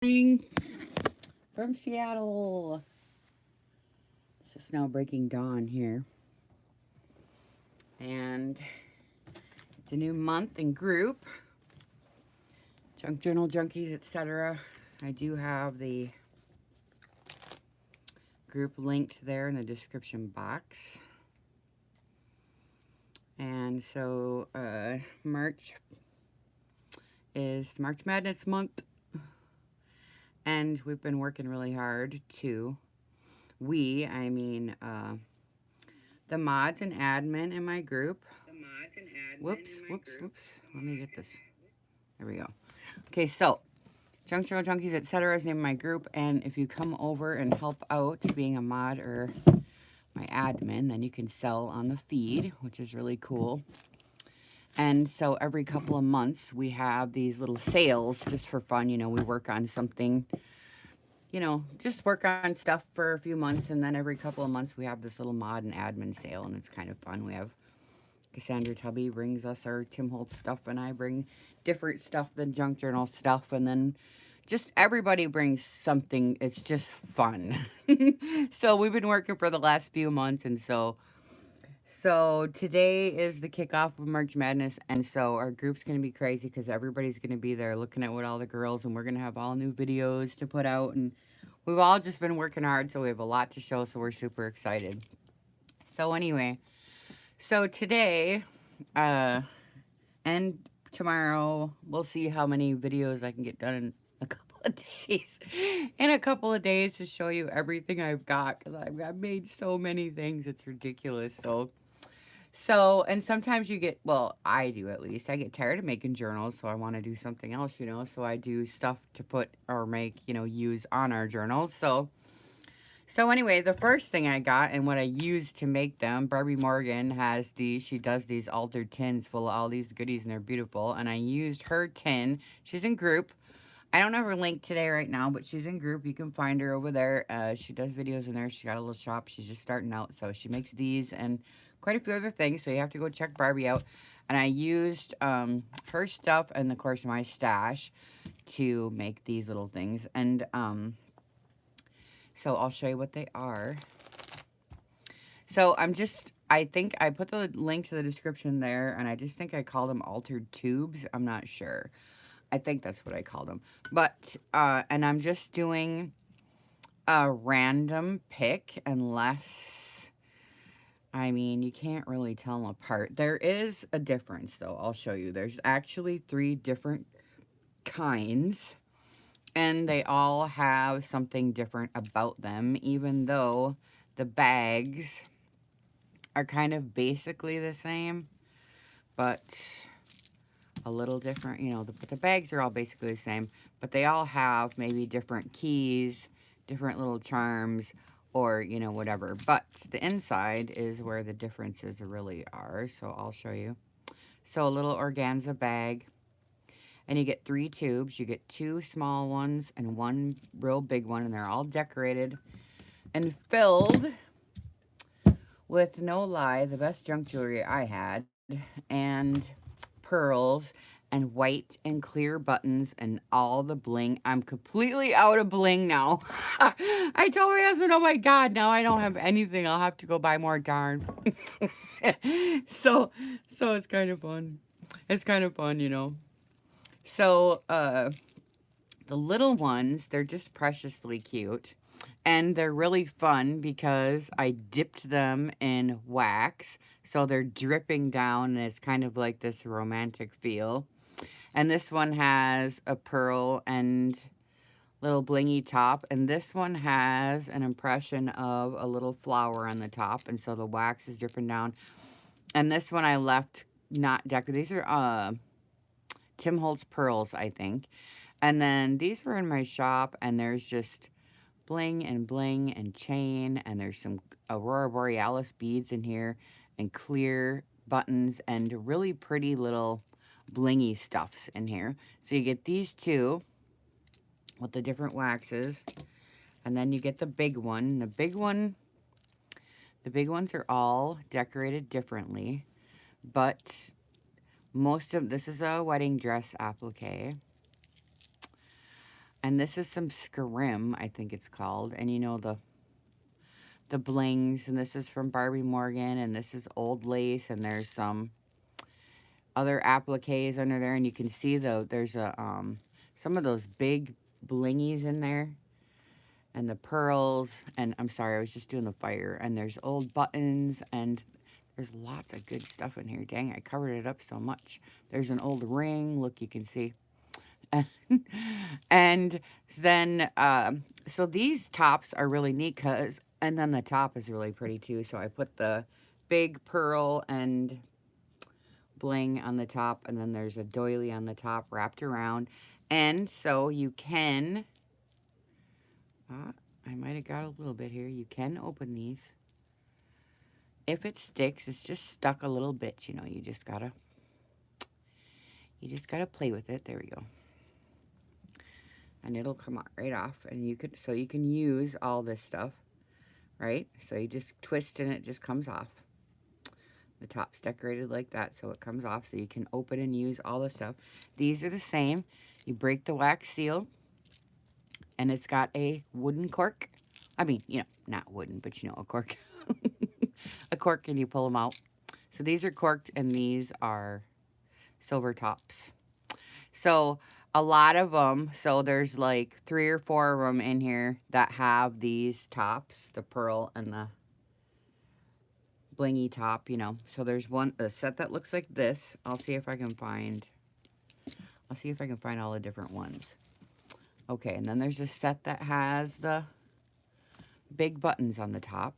Morning from Seattle. It's just now breaking dawn here. And it's a new month and group. Junk Journal Junkies, etc. I do have the group linked there in the description box. And so March is March Madness month. And we've been working really hard to, I mean the mods and admin in my group. Whoops. Let me get this. There we go. Okay, so Junk Journal Junkies, etc. is the name of my group, and if you come over and help out being a mod or my admin, then you can sell on the feed, which is really cool. And so every couple of months we have these little sales just for fun. You know, we work on something, you know, just work on stuff for a few months, and then every couple of months we have this little mod and admin sale, and it's kind of fun. We have Cassandra Tubby brings us our Tim Holtz stuff, and I bring different stuff than Junk Journal stuff, and then just everybody brings something. It's just fun. So we've been working for the last few months, and so today is the kickoff of March Madness, and so our group's going to be crazy because everybody's going to be there looking at what all the girls, and we're going to have all new videos to put out, and we've all just been working hard, so we have a lot to show, so we're super excited. So anyway, so today, and tomorrow, we'll see how many videos I can get done in a couple of days. In a couple of days to show you everything I've got, because I've made so many things, it's ridiculous. So, and sometimes you get, well, I do at least, I get tired of making journals, so I want to do something else, you know, so I do stuff to put or make, you know, use on our journals. So anyway, the first thing I got and what I used to make them, Barbie Morgan has she does these altered tins full of all these goodies, and they're beautiful. And I used her tin. She's in group. I don't have her link today right now, but she's in group. You can find her over there. She does videos in there. She got a little shop. She's just starting out. So she makes these and quite a few other things. So you have to go check Barbie out. And I used her stuff and, of course, my stash to make these little things. And so I'll show you what they are. So I think I put the link to the description there, and I just think I called them altered tubes. I'm not sure. I think that's what I called them. But, and I'm just doing a random pick unless, I mean, you can't really tell them apart. There is a difference, though. I'll show you. There's actually 3 different kinds, and they all have something different about them, even though the bags are kind of basically the same, but a little different. You know, the bags are all basically the same, but they all have maybe different keys, different little charms, or, you know, whatever. But the inside is where the differences really are, so I'll show you. So a little organza bag, and you get 3 tubes. You get 2 small ones and 1 real big one, and they're all decorated and filled with, no lie, the best junk jewelry I had, and pearls and white and clear buttons and all the bling. I'm completely out of bling now. I told my husband, oh my God, now I don't have anything. I'll have to go buy more darn. so, so it's kind of fun. It's kind of fun, you know. So, the little ones, they're just preciously cute. And they're really fun because I dipped them in wax. So they're dripping down, and it's kind of like this romantic feel. And this one has a pearl and little blingy top. And this one has an impression of a little flower on the top. And so the wax is dripping down. And this one I left not decorated. These are Tim Holtz pearls, I think. And then these were in my shop, and there's just bling and chain, and there's some Aurora Borealis beads in here, and clear buttons, and really pretty little blingy stuffs in here. So you get these 2 with the different waxes, and then you get the big one. The big ones are all decorated differently, but this is a wedding dress applique. And this is some scrim, I think it's called. And you know the blings, and this is from Barbie Morgan, and this is old lace, and there's some other appliques under there, and you can see there's a some of those big blingies in there, and the pearls, and I'm sorry, I was just doing the fire, and there's old buttons, and there's lots of good stuff in here. Dang, I covered it up so much. There's an old ring, look, you can see. And then so these tops are really neat, because and then the top is really pretty too, so I put the big pearl and bling on the top, and then there's a doily on the top wrapped around. And so you can I might have got a little bit here. You can open these. If it sticks, it's just stuck a little bit, you know, you just gotta play with it. There we go. And it'll come right off, and you can use all this stuff, right? So you just twist and it just comes off. The top's decorated like that, so it comes off, so you can open and use all the stuff. These are the same. You break the wax seal, and it's got a wooden cork. I mean, you know, not wooden, but you know, a cork. A cork, and you pull them out. So these are corked, and these are silver tops. So a lot of them, so there's like 3 or 4 of them in here that have these tops, the pearl and the blingy top, you know. So there's a set that looks like this. I'll see if I can find all the different ones. Okay, and then there's a set that has the big buttons on the top,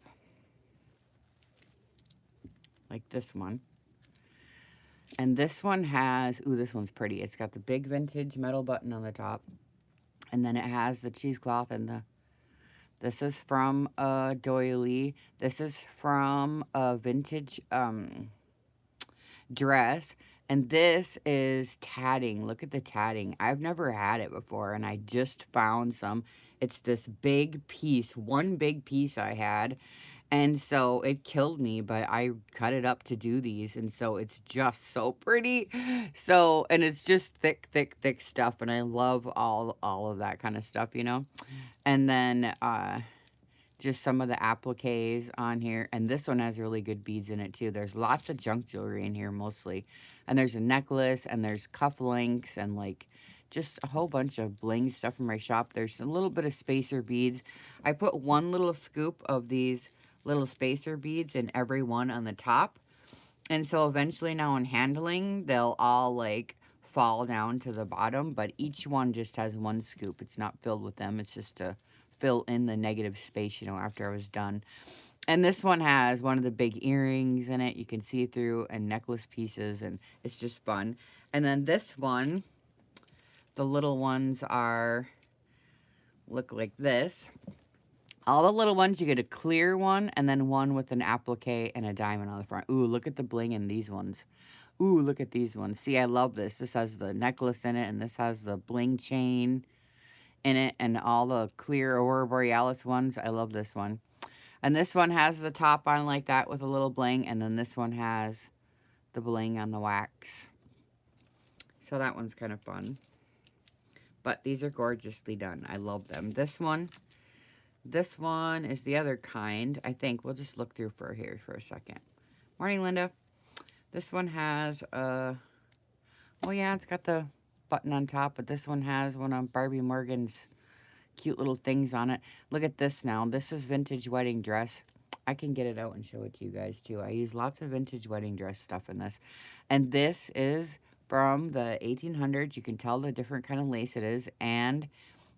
like this one. And this one has, ooh, this one's pretty. It's got the big vintage metal button on the top. And then it has the cheesecloth and this is from a doily. This is from a vintage dress. And this is tatting. Look at the tatting. I've never had it before, and I just found some. It's this big piece, one big piece I had. And so it killed me, but I cut it up to do these. And so it's just so pretty. So, and it's just thick, thick, thick stuff. And I love all of that kind of stuff, you know. And then just some of the appliques on here. And this one has really good beads in it too. There's lots of junk jewelry in here mostly. And there's a necklace, and there's cufflinks, and like just a whole bunch of bling stuff from my shop. There's a little bit of spacer beads. I put one little scoop of these little spacer beads in every one on the top. And so eventually now in handling, they'll all like fall down to the bottom, but each one just has one scoop. It's not filled with them. It's just to fill in the negative space, you know, after I was done. And this one has one of the big earrings in it. You can see through, and necklace pieces, and it's just fun. And then this one, the little ones look like this. All the little ones, you get a clear one, and then one with an applique and a diamond on the front. Ooh, look at the bling in these ones. Ooh, look at these ones. See, I love this. This has the necklace in it, and this has the bling chain in it, and all the clear Aurora Borealis ones. I love this one. And this one has the top on like that with a little bling, and then this one has the bling on the wax. So that one's kind of fun. But these are gorgeously done. I love them. This one is the other kind, I think. We'll just look through here for a second. Morning, Linda. This one has oh yeah, it's got the button on top, but this one has one of Barbie Morgan's cute little things on it. Look at this now. This is vintage wedding dress. I can get it out and show it to you guys too. I use lots of vintage wedding dress stuff in this. And this is from the 1800s. You can tell the different kind of lace it is. And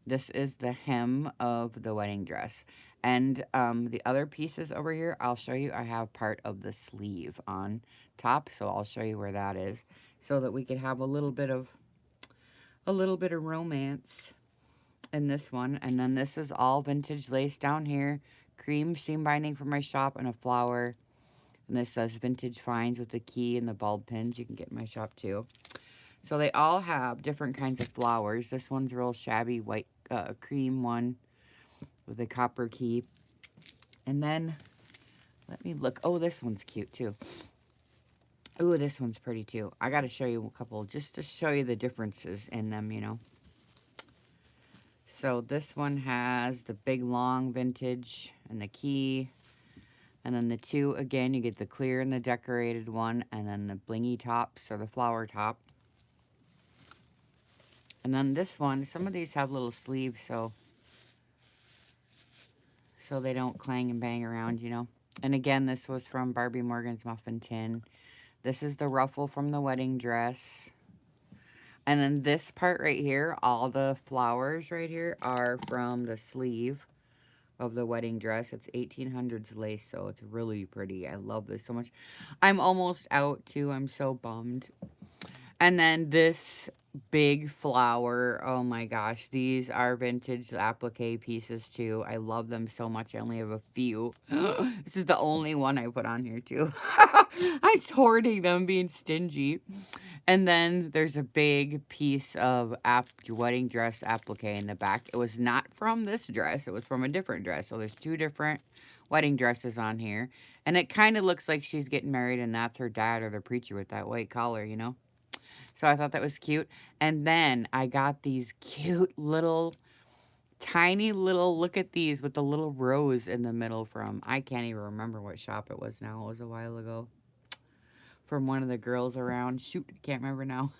this is the hem of the wedding dress. And the other pieces over here, I'll show you. I have part of the sleeve on top, so I'll show you where that is, so that we could have a little bit of romance in this one. And then this is all vintage lace down here. Cream seam binding from my shop, and a flower. And this says vintage finds with the key and the bulb pins. You can get in my shop too. So they all have different kinds of flowers. This one's real shabby white cream one with a copper key. And then, let me look. Oh, this one's cute too. Ooh, this one's pretty too. I got to show you a couple just to show you the differences in them, you know. So this one has the big long vintage and the key. And then the two, again, you get the clear and the decorated one. And then the blingy tops or the flower top. And then this one, some of these have little sleeves so they don't clang and bang around, you know. And again, this was from Barbie Morgan's Muffin Tin. This is the ruffle from the wedding dress. And then this part right here, all the flowers right here are from the sleeve of the wedding dress. It's 1800s lace, so it's really pretty. I love this so much. I'm almost out too. I'm so bummed. And then this big flower. Oh my gosh. These are vintage applique pieces too. I love them so much. I only have a few. This is the only one I put on here too. I was hoarding them, being stingy. And then there's a big piece of wedding dress applique in the back. It was not from this dress. It was from a different dress. So there's two different wedding dresses on here. And it kind of looks like she's getting married and that's her dad or the preacher with that white collar, you know? So I thought that was cute. And then I got these cute little, tiny little, look at these with the little rose in the middle from, I can't even remember what shop it was now. It was a while ago. From one of the girls around. Shoot, can't remember now.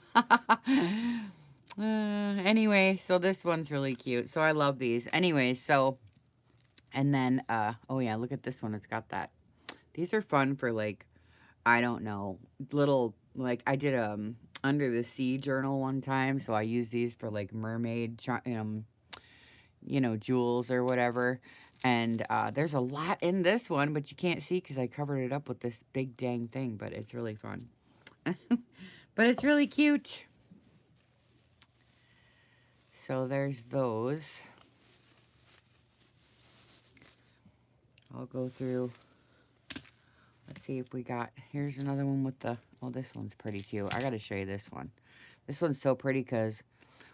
Anyway, so this one's really cute. So I love these. Anyway, so, and then, oh yeah, look at this one. It's got that. These are fun for like, I don't know, little, like I did under the sea journal one time. So I use these for like mermaid, you know, jewels or whatever. And there's a lot in this one, but you can't see because I covered it up with this big dang thing. But it's really fun. But it's really cute. So there's those. I'll go through. Let's see if we got, here's another one with the, oh, this one's pretty too. I got to show you this one. This one's so pretty because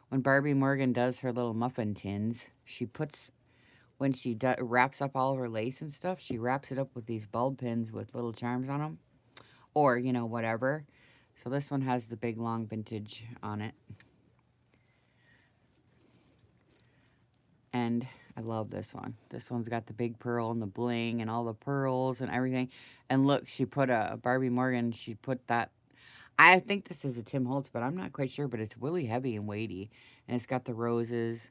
when Barbie Morgan does her little muffin tins, she puts, when she wraps up all of her lace and stuff, she wraps it up with these bulb pins with little charms on them. Or, you know, whatever. So this one has the big long vintage on it. And I love this one. This one's got the big pearl and the bling and all the pearls and everything. And look, she put a Barbie Morgan, she put that. I think this is a Tim Holtz, but I'm not quite sure. But it's really heavy and weighty. And it's got the roses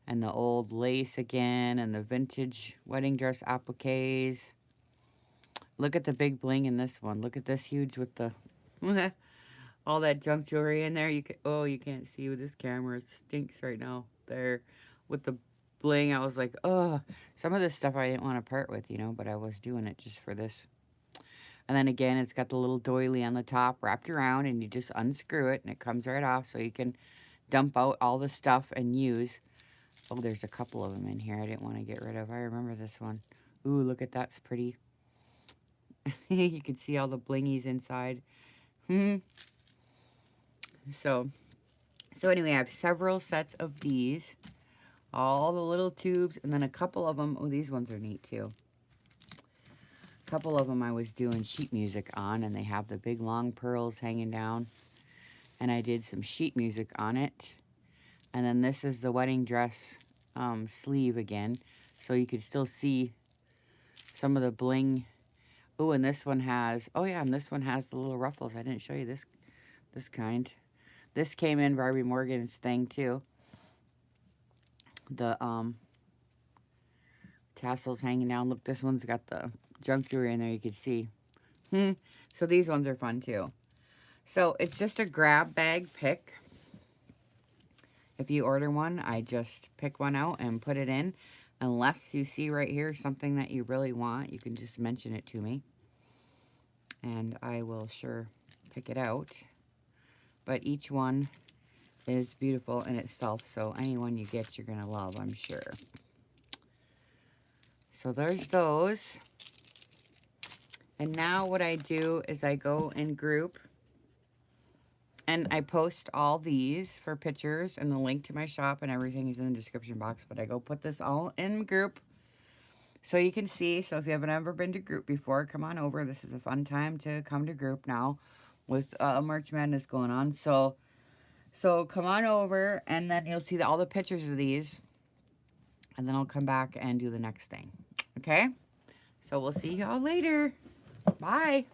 and the old lace again and the vintage wedding dress appliques. Look at the big bling in this one. Look at this huge with the all that junk jewelry in there. You can, oh, you can't see with this camera. It stinks right now. There with the bling, I was like, oh, some of this stuff I didn't want to part with, you know, but I was doing it just for this. And then again, it's got the little doily on the top wrapped around and you just unscrew it and it comes right off so you can dump out all the stuff and use. Oh, there's a couple of them in here I didn't want to get rid of. I remember this one. Ooh, look at that's pretty. You can see all the blingies inside. So anyway, I have several sets of these. All the little tubes, and then a couple of them, oh, these ones are neat too. A couple of them I was doing sheet music on, and they have the big long pearls hanging down. And I did some sheet music on it. And then this is the wedding dress sleeve again, so you can still see some of the bling. Oh, and this one has, oh yeah, and this one has the little ruffles. I didn't show you this kind. This came in Barbie Morgan's thing too. The tassels hanging down. Look, this one's got the junk jewelry in there, you can see. So these ones are fun too. So it's just a grab bag pick. If you order one, I just pick one out and put it in. Unless you see right here something that you really want, you can just mention it to me. And I will sure pick it out. But each one is beautiful in itself, so any one you get, you're going to love, I'm sure. So there's those. And now what I do is I go in group and I post all these for pictures, and the link to my shop and everything is in the description box. But I go put this all in group so you can see. So if you haven't ever been to group before, come on over. This is a fun time to come to group now with March Madness going on. So So come on over, and then you'll see all the pictures of these. And then I'll come back and do the next thing. Okay? So we'll see y'all later. Bye.